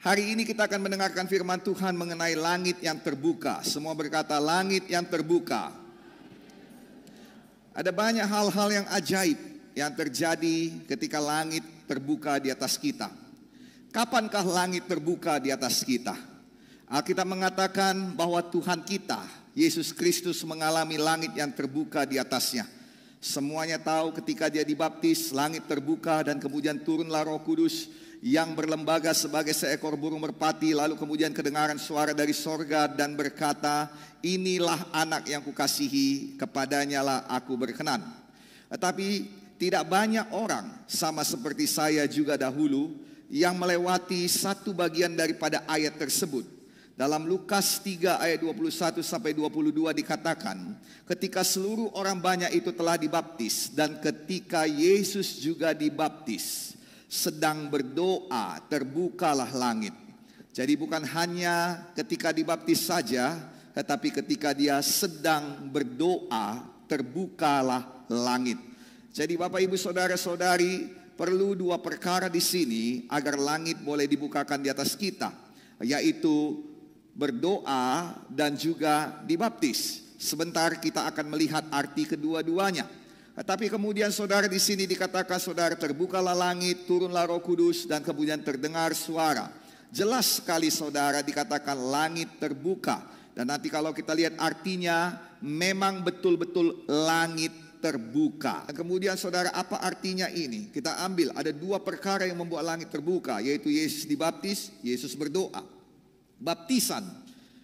Hari ini kita akan mendengarkan firman Tuhan mengenai langit yang terbuka. Semua berkata langit yang terbuka. Ada banyak hal-hal yang ajaib yang terjadi ketika langit terbuka di atas kita. Kapankah langit terbuka di atas kita? Alkitab mengatakan bahwa Tuhan kita, Yesus Kristus, mengalami langit yang terbuka di atasnya. Semuanya tahu ketika dia dibaptis, langit terbuka dan kemudian turunlah Roh Kudus yang berlembaga sebagai seekor burung merpati. Lalu kemudian kedengaran suara dari sorga dan berkata, inilah anak yang kukasihi, kepadanya lah aku berkenan. Tetapi tidak banyak orang, sama seperti saya juga dahulu, yang melewati satu bagian daripada ayat tersebut. Dalam Lukas 3 ayat 21 sampai 22 dikatakan, ketika seluruh orang banyak itu telah dibaptis dan ketika Yesus juga dibaptis, sedang berdoa, terbukalah langit. Jadi bukan hanya ketika dibaptis saja, tetapi ketika dia sedang berdoa, terbukalah langit. Jadi Bapak Ibu Saudara-saudari, perlu dua perkara di sini agar langit boleh dibukakan di atas kita, yaitu berdoa dan juga dibaptis. Sebentar kita akan melihat arti kedua-duanya. Tetapi kemudian saudara di sini dikatakan saudara terbukalah langit, turunlah Roh Kudus dan kemudian terdengar suara. Jelas sekali saudara dikatakan langit terbuka. Dan nanti kalau kita lihat artinya memang betul-betul langit terbuka. Dan kemudian saudara, apa artinya ini? Kita ambil ada dua perkara yang membuat langit terbuka, yaitu Yesus dibaptis, Yesus berdoa. Baptisan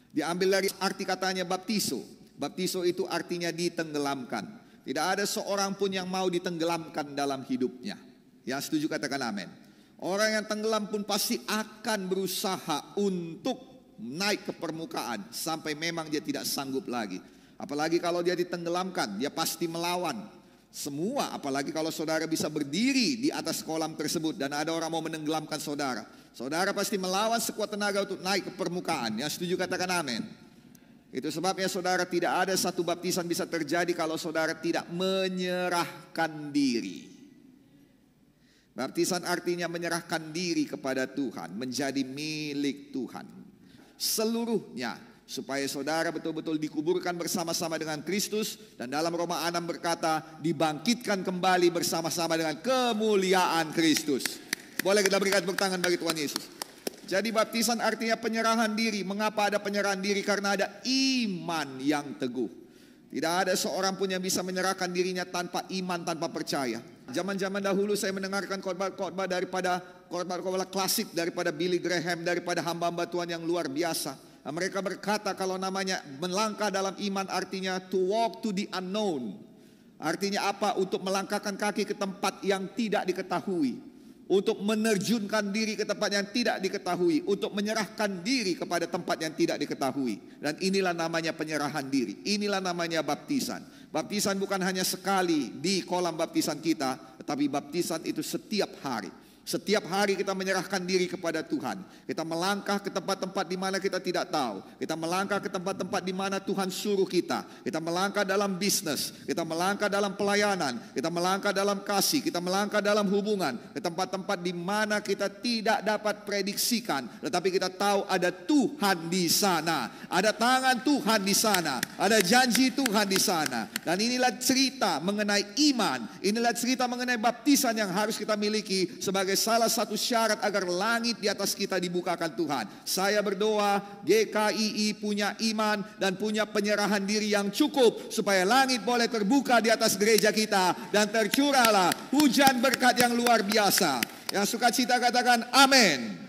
diambil dari arti katanya baptiso. Baptiso itu artinya ditenggelamkan. Tidak ada seorang pun yang mau ditenggelamkan dalam hidupnya. Ya, setuju, katakan amin. Orang yang tenggelam pun pasti akan berusaha untuk naik ke permukaan sampai memang dia tidak sanggup lagi. Apalagi kalau dia ditenggelamkan, dia pasti melawan semua. Apalagi kalau saudara bisa berdiri di atas kolam tersebut dan ada orang mau menenggelamkan saudara. Saudara pasti melawan sekuat tenaga untuk naik ke permukaan. Ya, setuju, katakan amin. Itu sebabnya saudara, tidak ada satu baptisan bisa terjadi kalau saudara tidak menyerahkan diri. Baptisan artinya menyerahkan diri kepada Tuhan, menjadi milik Tuhan seluruhnya, supaya saudara betul-betul dikuburkan bersama-sama dengan Kristus. Dan dalam Roma 6 berkata, dibangkitkan kembali bersama-sama dengan kemuliaan Kristus. Boleh kita berikan tepuk tangan bagi Tuhan Yesus. Jadi baptisan artinya penyerahan diri. Mengapa ada penyerahan diri? Karena ada iman yang teguh. Tidak ada seorang pun yang bisa menyerahkan dirinya tanpa iman, tanpa percaya. Zaman-zaman dahulu saya mendengarkan khotbah-khotbah daripada khotbah klasik daripada Billy Graham, daripada hamba-hamba Tuhan yang luar biasa. Mereka berkata kalau namanya melangkah dalam iman artinya to walk to the unknown. Artinya apa? Untuk melangkahkan kaki ke tempat yang tidak diketahui. Untuk menerjunkan diri ke tempat yang tidak diketahui. Untuk menyerahkan diri kepada tempat yang tidak diketahui. Dan inilah namanya penyerahan diri. Inilah namanya baptisan. Baptisan bukan hanya sekali di kolam baptisan kita, tetapi baptisan itu setiap hari. Setiap hari kita menyerahkan diri kepada Tuhan. Kita melangkah ke tempat-tempat di mana kita tidak tahu. Kita melangkah ke tempat-tempat di mana Tuhan suruh kita. Kita melangkah dalam bisnis. Kita melangkah dalam pelayanan. Kita melangkah dalam kasih. Kita melangkah dalam hubungan. Ke tempat-tempat di mana kita tidak dapat prediksikan. Tetapi kita tahu ada Tuhan di sana. Ada tangan Tuhan di sana. Ada janji Tuhan di sana. Dan inilah cerita mengenai iman. Inilah cerita mengenai baptisan yang harus kita miliki sebagai salah satu syarat agar langit di atas kita dibukakan Tuhan. Saya berdoa GKII punya iman dan punya penyerahan diri yang cukup supaya langit boleh terbuka di atas gereja kita dan tercurahlah hujan berkat yang luar biasa. Yang sukacita katakan amin.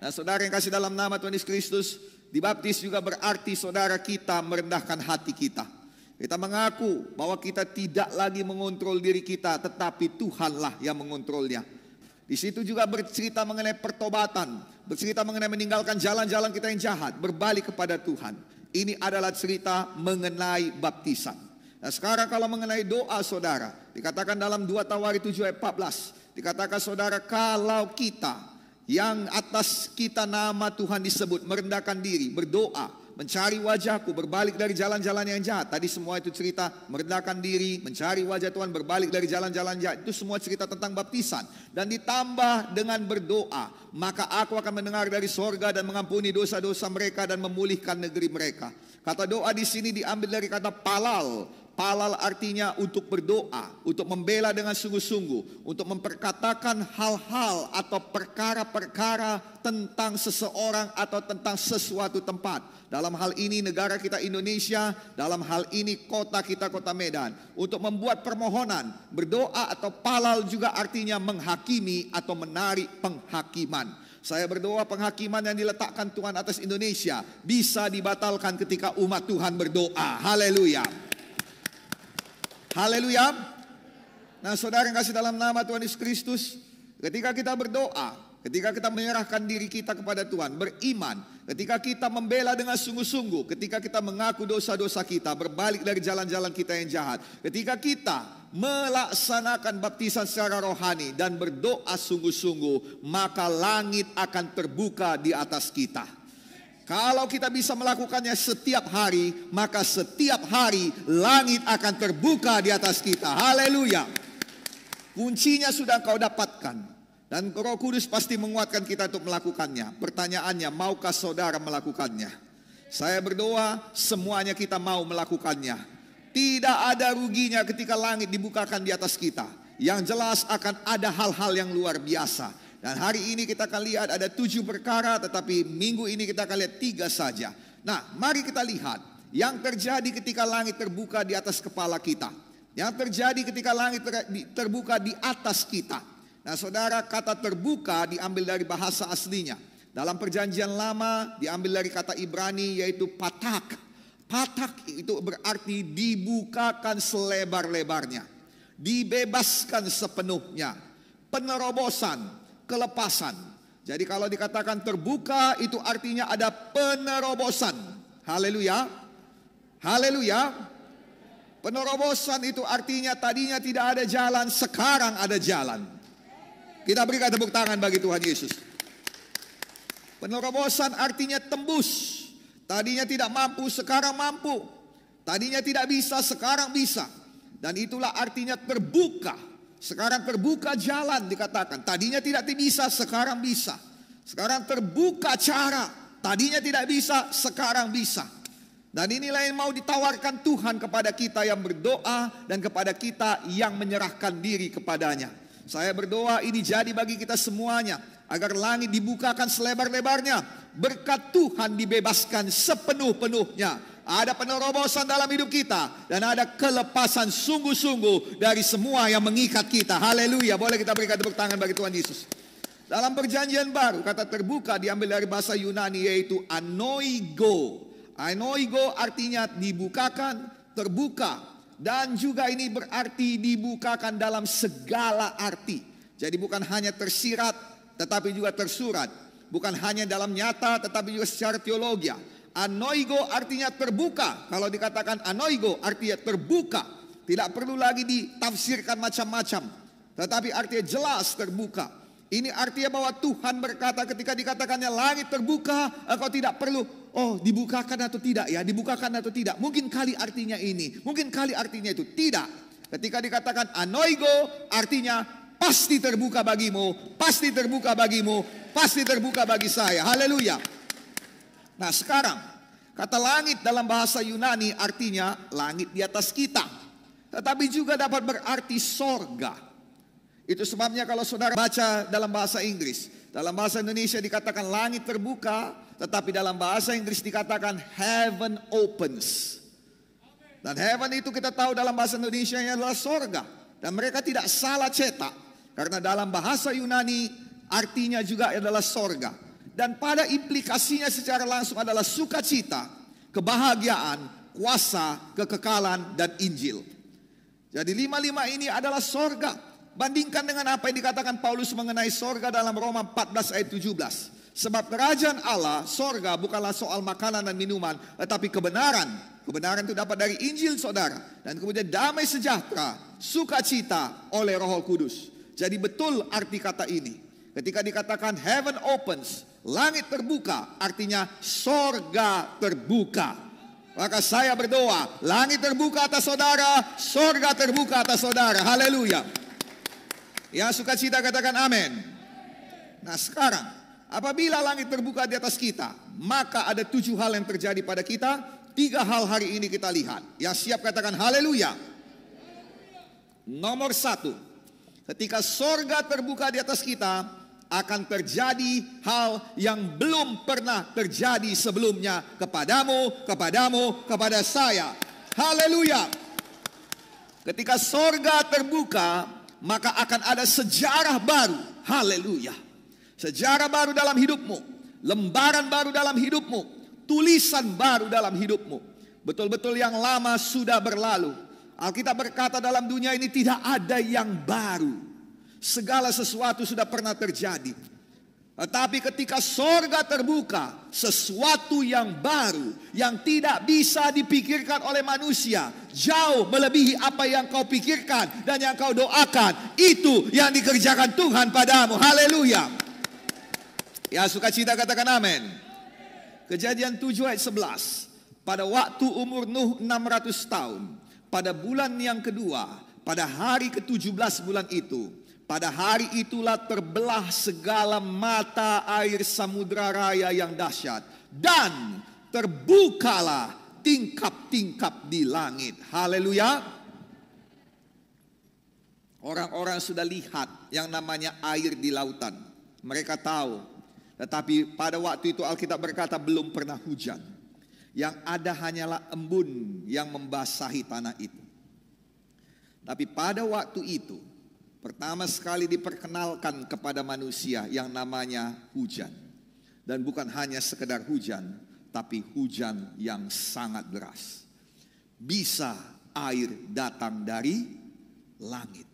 Nah, saudara yang kasih dalam nama Tuhan Yesus Kristus, dibaptis juga berarti saudara kita merendahkan hati kita. Kita mengaku bahwa kita tidak lagi mengontrol diri kita, tetapi Tuhanlah yang mengontrolnya. Di situ juga bercerita mengenai pertobatan, bercerita mengenai meninggalkan jalan-jalan kita yang jahat, berbalik kepada Tuhan. Ini adalah cerita mengenai baptisan. Nah, sekarang kalau mengenai doa saudara, dikatakan dalam 2 Tawari 7 ayat 14, dikatakan saudara, kalau kita yang atas kita nama Tuhan disebut, merendahkan diri, berdoa, mencari wajahku, berbalik dari jalan-jalan yang jahat. Tadi semua itu cerita merendahkan diri, mencari wajah Tuhan, berbalik dari jalan-jalan jahat. Itu semua cerita tentang baptisan. Dan ditambah dengan berdoa, maka aku akan mendengar dari sorga dan mengampuni dosa-dosa mereka dan memulihkan negeri mereka. Kata doa di sini diambil dari kata palal. Palal artinya untuk berdoa, untuk membela dengan sungguh-sungguh, untuk memperkatakan hal-hal atau perkara-perkara tentang seseorang atau tentang sesuatu tempat. Dalam hal ini negara kita Indonesia, dalam hal ini kota kita Kota Medan. Untuk membuat permohonan, berdoa atau palal juga artinya menghakimi atau menarik penghakiman. Saya berdoa penghakiman yang diletakkan Tuhan atas Indonesia bisa dibatalkan ketika umat Tuhan berdoa. Haleluya. Haleluya. Nah, saudara yang kasih dalam nama Tuhan Yesus Kristus, ketika kita berdoa, ketika kita menyerahkan diri kita kepada Tuhan, beriman, ketika kita membela dengan sungguh-sungguh, ketika kita mengaku dosa-dosa kita, berbalik dari jalan-jalan kita yang jahat, ketika kita melaksanakan baptisan secara rohani dan berdoa sungguh-sungguh, maka langit akan terbuka di atas kita. Kalau kita bisa melakukannya setiap hari, maka setiap hari langit akan terbuka di atas kita. Haleluya. Kuncinya sudah kau dapatkan. Dan Roh Kudus pasti menguatkan kita untuk melakukannya. Pertanyaannya, maukah saudara melakukannya? Saya berdoa semuanya kita mau melakukannya. Tidak ada ruginya ketika langit dibukakan di atas kita. Yang jelas akan ada hal-hal yang luar biasa. Dan hari ini kita akan lihat ada 7 perkara, tetapi minggu ini kita akan lihat 3 saja. Nah, mari kita lihat yang terjadi ketika langit terbuka di atas kepala kita. Yang terjadi ketika langit terbuka di atas kita. Nah, saudara, kata terbuka diambil dari bahasa aslinya. Dalam perjanjian lama diambil dari kata Ibrani yaitu patak. Patak itu berarti dibukakan selebar-lebarnya. Dibebaskan sepenuhnya. Penerobosan. Kelepasan. Jadi kalau dikatakan terbuka itu artinya ada penerobosan. Haleluya. Haleluya. Penerobosan itu artinya tadinya tidak ada jalan, sekarang ada jalan. Kita berikan tepuk tangan bagi Tuhan Yesus. Penerobosan artinya tembus. Tadinya tidak mampu, sekarang mampu. Tadinya tidak bisa, sekarang bisa. Dan itulah artinya terbuka. Sekarang terbuka jalan dikatakan. Tadinya tidak bisa, sekarang bisa. Sekarang terbuka cara. Tadinya tidak bisa, sekarang bisa. Dan inilah yang mau ditawarkan Tuhan kepada kita yang berdoa dan kepada kita yang menyerahkan diri kepadanya. Saya berdoa ini jadi bagi kita semuanya. Agar langit dibukakan selebar-lebarnya. Berkat Tuhan dibebaskan sepenuh-penuhnya. Ada penerobosan dalam hidup kita. Dan ada kelepasan sungguh-sungguh dari semua yang mengikat kita. Haleluya. Boleh kita berikan tepuk tangan bagi Tuhan Yesus. Dalam perjanjian baru kata terbuka diambil dari bahasa Yunani yaitu anoigo. Anoigo artinya dibukakan, terbuka. Dan juga ini berarti dibukakan dalam segala arti. Jadi bukan hanya tersirat tetapi juga tersurat. Bukan hanya dalam nyata tetapi juga secara teologi. Anoigo artinya terbuka. Kalau dikatakan anoigo artinya terbuka. Tidak perlu lagi ditafsirkan macam-macam. Tetapi artinya jelas terbuka. Ini artinya bahwa Tuhan berkata ketika dikatakannya langit terbuka. Engkau tidak perlu dibukakan atau tidak ya. Dibukakan atau tidak. Mungkin kali artinya ini. Mungkin kali artinya itu. Tidak. Ketika dikatakan anoigo artinya pasti terbuka bagimu. Pasti terbuka bagimu. Pasti terbuka bagi saya. Haleluya. Nah sekarang, kata langit dalam bahasa Yunani artinya langit di atas kita. Tetapi juga dapat berarti sorga. Itu sebabnya kalau saudara baca dalam bahasa Inggris. Dalam bahasa Indonesia dikatakan langit terbuka. Tetapi dalam bahasa Inggris dikatakan heaven opens. Dan heaven itu kita tahu dalam bahasa Indonesia adalah sorga. Dan mereka tidak salah cetak. Karena dalam bahasa Yunani artinya juga adalah sorga. Dan pada implikasinya secara langsung adalah sukacita, kebahagiaan, kuasa, kekekalan, dan Injil. Jadi 5 ini adalah sorga. Bandingkan dengan apa yang dikatakan Paulus mengenai sorga dalam Roma 14 ayat 17. Sebab kerajaan Allah, sorga bukanlah soal makanan dan minuman, tetapi kebenaran. Kebenaran itu dapat dari Injil saudara. Dan kemudian damai sejahtera, sukacita oleh Roh Kudus. Jadi betul arti kata ini. Ketika dikatakan heaven opens, Langit terbuka artinya sorga terbuka. Maka saya berdoa, langit terbuka atas saudara, sorga terbuka atas saudara. Haleluya. Yang suka cita katakan amin. Nah sekarang, apabila langit terbuka di atas kita, maka ada 7 hal yang terjadi pada kita. 3 hal hari ini kita lihat. Yang siap katakan haleluya. Nomor 1, ketika sorga terbuka di atas kita, akan terjadi hal yang belum pernah terjadi sebelumnya kepadamu, kepada saya. Haleluya. Ketika sorga terbuka, maka akan ada sejarah baru. Haleluya. Sejarah baru dalam hidupmu, lembaran baru dalam hidupmu, tulisan baru dalam hidupmu. Betul-betul yang lama sudah berlalu. Alkitab berkata dalam dunia ini tidak ada yang baru. Segala sesuatu sudah pernah terjadi. Tetapi ketika sorga terbuka, sesuatu yang baru, yang tidak bisa dipikirkan oleh manusia, jauh melebihi apa yang kau pikirkan dan yang kau doakan, itu yang dikerjakan Tuhan padamu. Haleluya. Ya sukacita katakan amin. Kejadian 7 ayat 11. Pada waktu umur Nuh 600 tahun, pada bulan yang kedua, pada hari ke-17 bulan itu, pada hari itulah terbelah segala mata air samudra raya yang dahsyat, dan terbukalah tingkap-tingkap di langit. Haleluya. Orang-orang sudah lihat yang namanya air di lautan. Mereka tahu. Tetapi pada waktu itu Alkitab berkata belum pernah hujan. Yang ada hanyalah embun yang membasahi tanah itu. Tapi pada waktu itu, pertama sekali diperkenalkan kepada manusia yang namanya hujan. Dan bukan hanya sekedar hujan, tapi hujan yang sangat deras. Bisa air datang dari langit.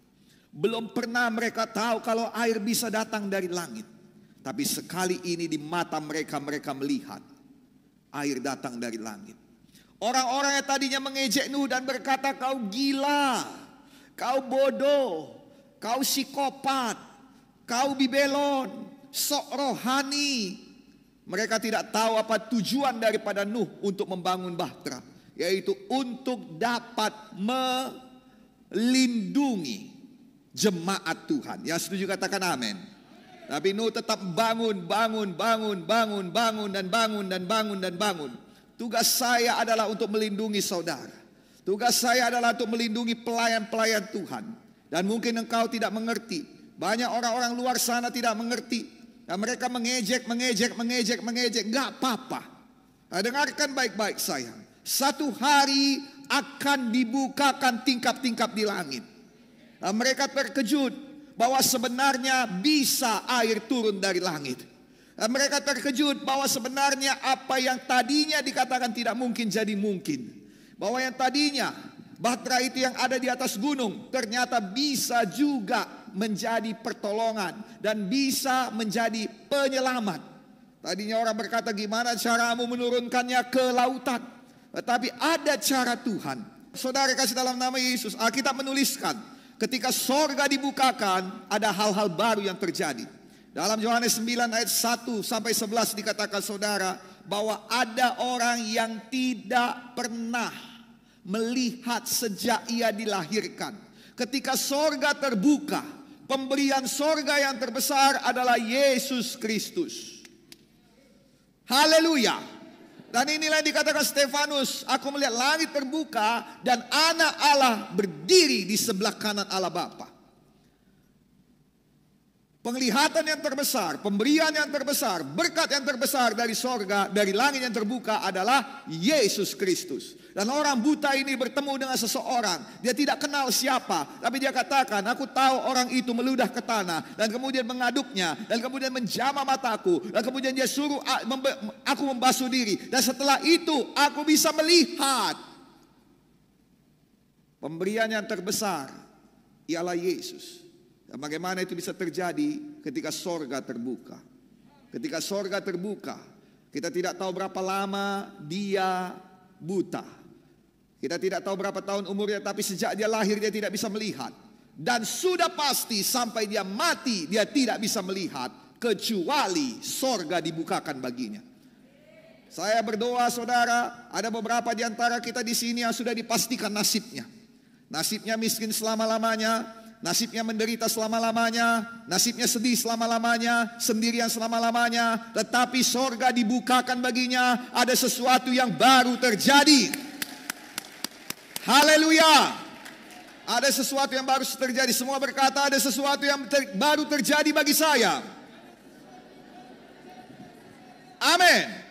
Belum pernah mereka tahu kalau air bisa datang dari langit. Tapi sekali ini di mata mereka, mereka melihat air datang dari langit. Orang-orang yang tadinya mengejek Nuh dan berkata, kau gila, kau bodoh, kau psikopat, kau bibelon, sok rohani. Mereka tidak tahu apa tujuan daripada Nuh untuk membangun bahtera, yaitu untuk dapat melindungi jemaat Tuhan. Yang setuju katakan amin. Tapi Nuh tetap bangun. Tugas saya adalah untuk melindungi saudara. Tugas saya adalah untuk melindungi pelayan-pelayan Tuhan. Dan mungkin engkau tidak mengerti. Banyak orang-orang luar sana tidak mengerti. Dan mereka mengejek. Gak apa-apa. Nah, dengarkan baik-baik sayang. Satu hari akan dibukakan tingkap-tingkap di langit. Nah, mereka terkejut bahwa sebenarnya bisa air turun dari langit. Dan mereka terkejut bahwa sebenarnya apa yang tadinya dikatakan tidak mungkin jadi mungkin. Bahwa yang tadinya bahtera itu yang ada di atas gunung ternyata bisa juga menjadi pertolongan dan bisa menjadi penyelamat. Tadinya orang berkata, gimana caramu menurunkannya ke lautan? Tetapi ada cara Tuhan. Saudara kasih dalam nama Yesus, Alkitab menuliskan, ketika sorga dibukakan, ada hal-hal baru yang terjadi. Dalam Yohanes 9 ayat 1 sampai 11 dikatakan saudara, bahwa ada orang yang tidak pernah melihat sejak ia dilahirkan. Ketika sorga terbuka, pemberian sorga yang terbesar adalah Yesus Kristus. Haleluya. Dan inilah yang dikatakan Stefanus, aku melihat langit terbuka dan anak Allah berdiri di sebelah kanan Allah Bapa. Penglihatan yang terbesar, pemberian yang terbesar, berkat yang terbesar dari sorga, dari langit yang terbuka adalah Yesus Kristus. Dan orang buta ini bertemu dengan seseorang, dia tidak kenal siapa, tapi dia katakan, aku tahu orang itu meludah ke tanah, dan kemudian mengaduknya, dan kemudian menjamah mataku, dan kemudian dia suruh aku membasuh diri, dan setelah itu aku bisa melihat. Pemberian yang terbesar ialah Yesus. Dan bagaimana itu bisa terjadi ketika sorga terbuka. Ketika sorga terbuka, kita tidak tahu berapa lama dia buta. Kita tidak tahu berapa tahun umurnya, tapi sejak dia lahir dia tidak bisa melihat. Dan sudah pasti sampai dia mati dia tidak bisa melihat. kecuali sorga dibukakan baginya. Saya berdoa saudara, ada beberapa di antara kita di sini yang sudah dipastikan nasibnya. Nasibnya miskin selama-lamanya, nasibnya menderita selama-lamanya, nasibnya sedih selama-lamanya, sendirian selama-lamanya. Tetapi sorga dibukakan baginya, ada sesuatu yang baru terjadi. Haleluya. Ada sesuatu yang baru terjadi. Semua berkata ada sesuatu yang baru terjadi bagi saya. Amin.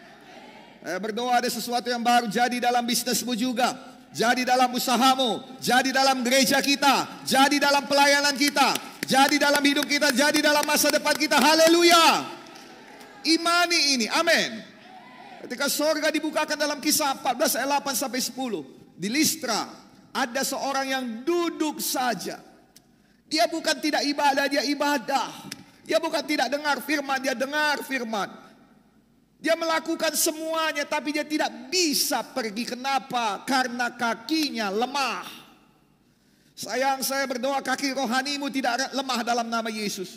Saya berdoa ada sesuatu yang baru jadi dalam bisnismu juga, jadi dalam usahamu, jadi dalam gereja kita, jadi dalam pelayanan kita, jadi dalam hidup kita, jadi dalam masa depan kita. Haleluya. Imani ini, amin. Ketika sorga dibukakan dalam Kisah 14 ayat 8 sampai 10, di Listra ada seorang yang duduk saja. Dia bukan tidak ibadah, dia ibadah. Dia bukan tidak dengar firman, dia dengar firman. Dia melakukan semuanya tapi dia tidak bisa pergi. Kenapa? Karena kakinya lemah. Sayang, saya berdoa kaki rohanimu tidak lemah dalam nama Yesus.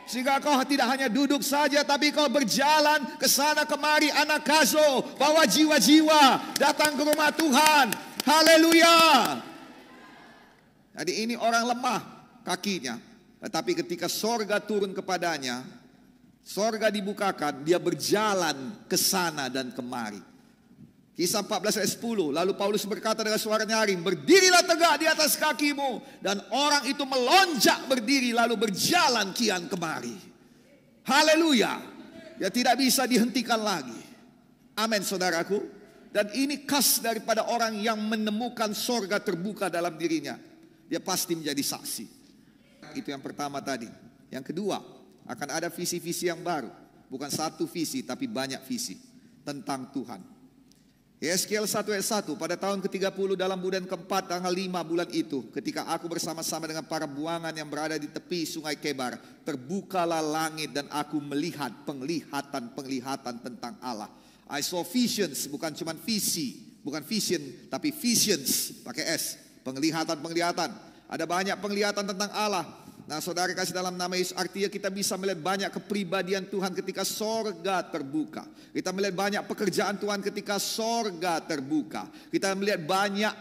Sehingga kau tidak hanya duduk saja tapi kau berjalan ke sana kemari anak kazo, bawa jiwa-jiwa datang ke rumah Tuhan. Haleluya. Jadi ini orang lemah kakinya. Tetapi ketika sorga turun kepadanya, sorga dibukakan, dia berjalan ke sana dan kemari. Kisah 14 ayat 10. Lalu Paulus berkata dengan suara nyaring, berdirilah tegak di atas kakimu. Dan orang itu melonjak berdiri lalu berjalan kian kemari. Haleluya. Dia tidak bisa dihentikan lagi. Amin saudaraku. Dan ini khas daripada orang yang menemukan sorga terbuka dalam dirinya. Dia pasti menjadi saksi. Itu yang pertama tadi. Yang kedua, akan ada visi-visi yang baru. Bukan satu visi tapi banyak visi tentang Tuhan. Yeskiel 1 ayat 1. Pada tahun ke-30 dalam bulan keempat tanggal 5 bulan itu, ketika aku bersama-sama dengan para buangan yang berada di tepi sungai Kebar, terbukalah langit dan aku melihat penglihatan tentang Allah. I saw visions, bukan cuma visi, bukan vision tapi visions pakai S. Penglihatan. Ada banyak penglihatan tentang Allah. Nah saudara kasih dalam nama Yesus, artinya kita bisa melihat banyak kepribadian Tuhan ketika sorga terbuka. Kita melihat banyak pekerjaan Tuhan ketika sorga terbuka. Kita melihat banyak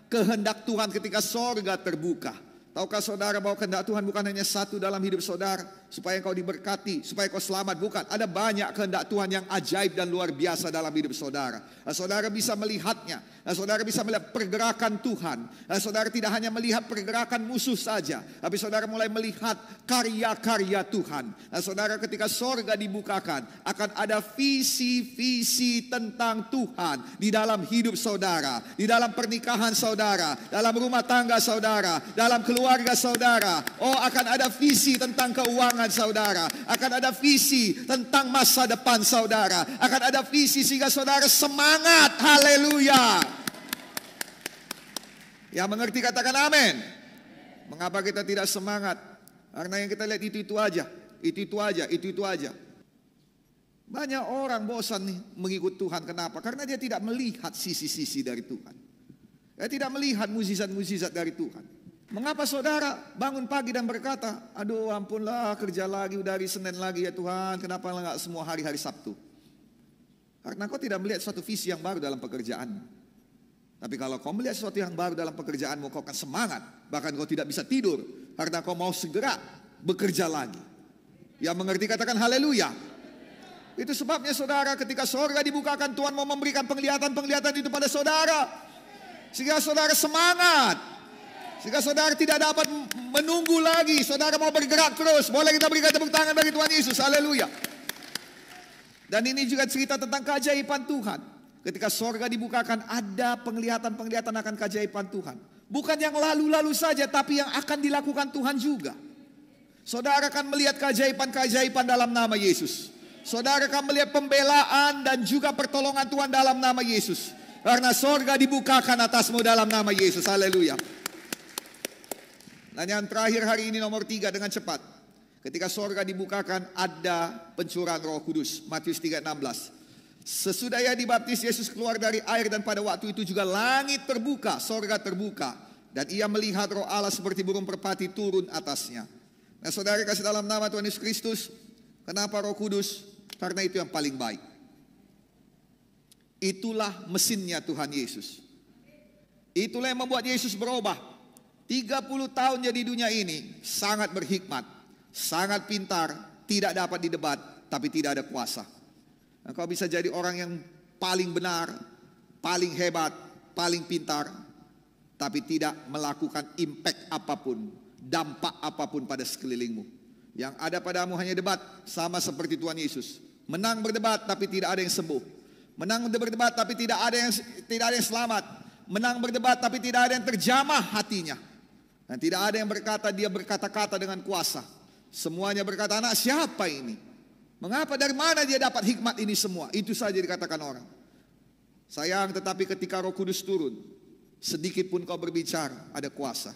kehendak Tuhan ketika sorga terbuka. Tahukah saudara bahwa kehendak Tuhan bukan hanya satu dalam hidup saudara, supaya engkau diberkati, supaya kau selamat, bukan. Ada banyak kehendak Tuhan yang ajaib dan luar biasa dalam hidup saudara. Nah, saudara bisa melihatnya. Nah, saudara bisa melihat pergerakan Tuhan. Nah, saudara tidak hanya melihat pergerakan musuh saja, tapi saudara mulai melihat karya-karya Tuhan. Nah, saudara ketika sorga dibukakan, akan ada visi-visi tentang Tuhan di dalam hidup saudara, di dalam pernikahan saudara, dalam rumah tangga saudara, dalam keluarga saudara. Oh, akan ada visi tentang keuangan saudara, akan ada visi tentang masa depan saudara, akan ada visi sehingga saudara semangat. Haleluya. Yang mengerti katakan amin. Mengapa kita tidak semangat? Karena yang kita lihat itu aja. Banyak orang bosan nih mengikut Tuhan. Kenapa? Karena dia tidak melihat sisi-sisi dari Tuhan. Dia tidak melihat mukjizat-mukjizat dari Tuhan. Mengapa saudara bangun pagi dan berkata, aduh ampunlah, kerja lagi, udah hari Senin lagi ya Tuhan, kenapa enggak semua hari-hari Sabtu? Karena kau tidak melihat suatu visi yang baru dalam pekerjaanmu. Tapi kalau kau melihat sesuatu yang baru dalam pekerjaanmu, kau akan semangat. Bahkan kau tidak bisa tidur, karena kau mau segera bekerja lagi. Yang mengerti katakan haleluya. Itu sebabnya saudara, ketika sorga dibukakan, Tuhan mau memberikan penglihatan-penglihatan itu pada saudara. Sehingga saudara semangat. Sehingga saudara tidak dapat menunggu lagi. Saudara mau bergerak terus. Boleh kita berikan tepuk tangan bagi Tuhan Yesus. Haleluya. Dan ini juga cerita tentang keajaiban Tuhan. Ketika sorga dibukakan, ada penglihatan-penglihatan akan keajaiban Tuhan. Bukan yang lalu-lalu saja, tapi yang akan dilakukan Tuhan juga. Saudara akan melihat keajaiban-keajaiban dalam nama Yesus. Saudara akan melihat pembelaan dan juga pertolongan Tuhan dalam nama Yesus. Karena sorga dibukakan atasmu dalam nama Yesus. Haleluya. Dan yang terakhir hari ini nomor 3 dengan cepat. Ketika sorga dibukakan, ada pencurahan Roh Kudus. Matius 3:16. Sesudah ia dibaptis, Yesus keluar dari air dan pada waktu itu juga langit terbuka, sorga terbuka. Dan ia melihat Roh Allah seperti burung merpati turun atasnya. Nah saudara kasih dalam nama Tuhan Yesus Kristus, Kenapa Roh Kudus? Karena itu yang paling baik. Itulah mesinnya Tuhan Yesus. Itulah yang membuat Yesus berubah. 30 tahun jadi dunia ini sangat berhikmat, sangat pintar, tidak dapat didebat, tapi tidak ada kuasa. Engkau bisa jadi orang yang paling benar, paling hebat, paling pintar, tapi tidak melakukan impact apapun, dampak apapun pada sekelilingmu. Yang ada padamu hanya debat, sama seperti Tuhan Yesus. Menang berdebat tapi tidak ada yang sembuh. Menang berdebat tapi tidak ada yang selamat. Menang berdebat tapi tidak ada yang terjamah hatinya. Dan tidak ada yang berkata dia berkata-kata dengan kuasa. Semuanya berkata, anak siapa ini? Mengapa, dari mana dia dapat hikmat ini semua? Itu saja dikatakan orang. Sayang, tetapi ketika Roh Kudus turun, sedikit pun kau berbicara, ada kuasa.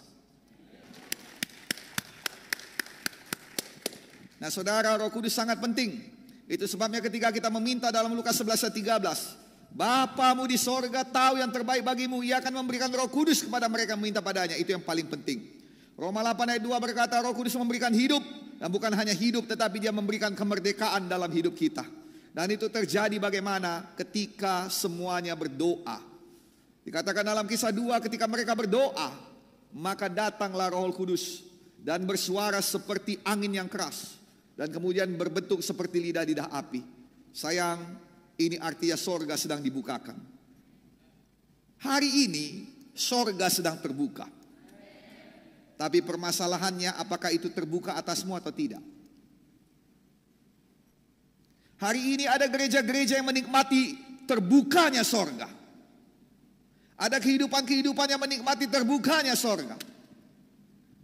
Nah saudara, Roh Kudus sangat penting. Itu sebabnya ketika kita meminta dalam Lukas 11 ayat 13, Bapamu di sorga tahu yang terbaik bagimu, Ia akan memberikan Roh Kudus kepada mereka yang meminta padanya. Itu yang paling penting. Roma 8 ayat 2 berkata Roh Kudus memberikan hidup. Dan bukan hanya hidup, tetapi Dia memberikan kemerdekaan dalam hidup kita. Dan itu terjadi bagaimana? Ketika semuanya berdoa. Dikatakan dalam Kisah 2, ketika mereka berdoa, maka datanglah Roh Kudus dan bersuara seperti angin yang keras, dan kemudian berbentuk seperti lidah-lidah api. Sayang, ini artinya sorga sedang dibukakan. Hari ini sorga sedang terbuka. Tapi permasalahannya, apakah itu terbuka atasmu atau tidak? Hari ini ada gereja-gereja yang menikmati terbukanya sorga. Ada kehidupan-kehidupan yang menikmati terbukanya sorga.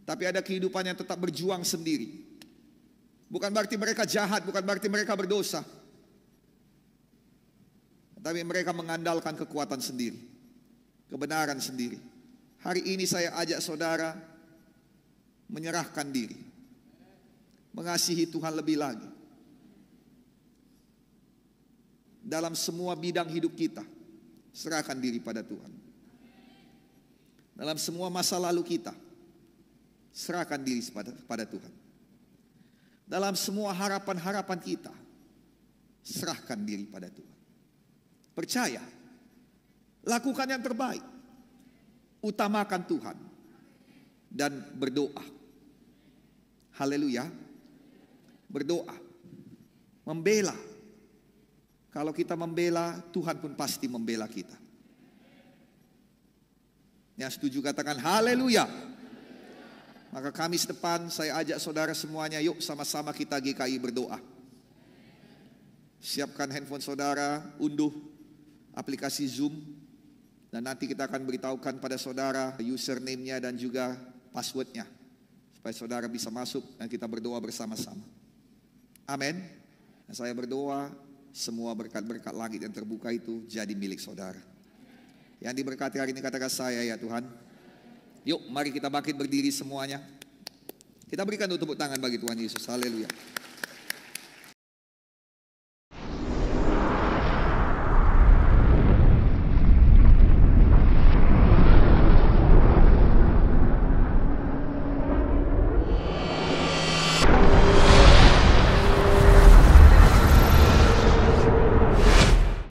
Tapi ada kehidupan yang tetap berjuang sendiri. Bukan berarti mereka jahat, bukan berarti mereka berdosa. Tapi mereka mengandalkan kekuatan sendiri, kebenaran sendiri. Hari ini saya ajak saudara menyerahkan diri, mengasihi Tuhan lebih lagi. Dalam semua bidang hidup kita, serahkan diri pada Tuhan. Dalam semua masa lalu kita, serahkan diri pada Tuhan. Dalam semua harapan-harapan kita, serahkan diri pada Tuhan. Percaya, lakukan yang terbaik, utamakan Tuhan, dan berdoa. Haleluya. Berdoa, membela. Kalau kita membela, Tuhan pun pasti membela kita. Yang setuju katakan haleluya. Maka Kamis depan saya ajak saudara semuanya, yuk sama-sama kita GKI berdoa. Siapkan handphone saudara, unduh aplikasi Zoom, dan nanti kita akan beritahukan pada saudara username-nya dan juga password-nya, supaya saudara bisa masuk dan kita berdoa bersama-sama. Amin. Dan saya berdoa semua berkat-berkat langit yang terbuka itu jadi milik saudara. Yang diberkati hari ini katakan saya ya Tuhan. Yuk mari kita bangkit berdiri semuanya. Kita berikan tepuk tangan bagi Tuhan Yesus. Haleluya.